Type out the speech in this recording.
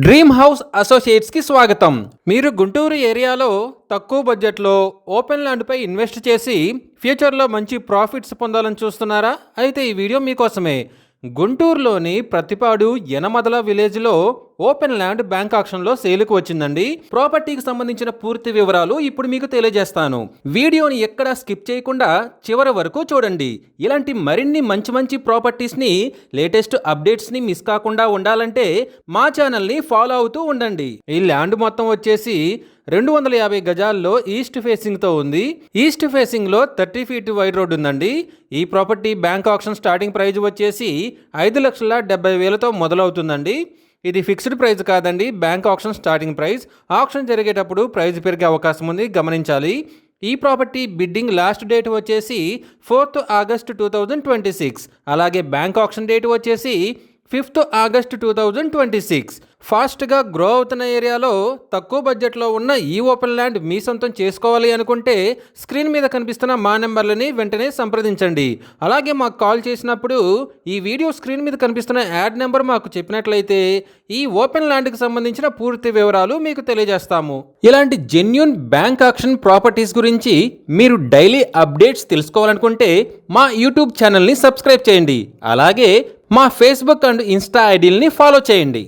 Dream house associates కి స్వాగతం. మీరు గుంటూరు ఏరియాలో తక్కువ బడ్జెట్లో ఓపెన్ ల్యాండ్పై ఇన్వెస్ట్ చేసి ఫ్యూచర్లో మంచి ప్రాఫిట్స్ పొందాలని చూస్తున్నారా? అయితే ఈ వీడియో మీకోసమే. గుంటూరులోని ప్రతిపాడు యనమదల విలేజ్లో ఓపెన్ ల్యాండ్ బ్యాంక్ ఆక్షన్లో సేలుకు వచ్చిందండి. ప్రాపర్టీకి సంబంధించిన పూర్తి వివరాలు ఇప్పుడు మీకు తెలియజేస్తాను. వీడియోని ఎక్కడా స్కిప్ చేయకుండా చివరి వరకు చూడండి. ఇలాంటి మరిన్ని మంచి మంచి ప్రాపర్టీస్ని, లేటెస్ట్ అప్డేట్స్ని మిస్ కాకుండా ఉండాలంటే మా ఛానల్ని ఫాలో అవుతూ ఉండండి. ఈ ల్యాండ్ మొత్తం వచ్చేసి 250 గజాల్లో ఈస్ట్ ఫేసింగ్తో ఉంది. ఈస్ట్ ఫేసింగ్లో 30 ఫీట్ వైడ్ రోడ్ ఉందండి. ఈ property bank auction starting price వచ్చేసి 5,70,000తో మొదలవుతుందండి. ఇది ఫిక్స్డ్ ప్రైస్ కాదండి, bank auction starting price. Auction జరిగేటప్పుడు ప్రైస్ పెరిగే అవకాశం ఉంది, గమనించాలి. ఈ ప్రాపర్టీ బిడ్డింగ్ లాస్ట్ డేట్ వచ్చేసి 4th ఆగస్ట్ 2026. అలాగే బ్యాంక్ ఆక్షన్ డేట్ వచ్చేసి 5th ఆగస్ట్ 2026. ఫాస్ట్గా గ్రో అవుతున్న ఏరియాలో తక్కువ బడ్జెట్లో ఉన్న ఈ ఓపెన్ ల్యాండ్ మీ సొంతం చేసుకోవాలి అనుకుంటే స్క్రీన్ మీద కనిపిస్తున్న మా నెంబర్లని వెంటనే సంప్రదించండి. అలాగే మాకు కాల్ చేసినప్పుడు ఈ వీడియో స్క్రీన్ మీద కనిపిస్తున్న యాడ్ నెంబర్ మాకు చెప్పినట్లయితే ఈ ఓపెన్ ల్యాండ్కి సంబంధించిన పూర్తి వివరాలు మీకు తెలియజేస్తాము. ఇలాంటి జెన్యూన్ బ్యాంక్ ఆక్షన్ ప్రాపర్టీస్ గురించి మీరు డైలీ అప్డేట్స్ తెలుసుకోవాలనుకుంటే మా యూట్యూబ్ ఛానల్ని సబ్స్క్రైబ్ చేయండి. అలాగే మా ఫేస్బుక్ అండ్ ఇన్స్టా ఐడీలని ఫాలో చేయండి.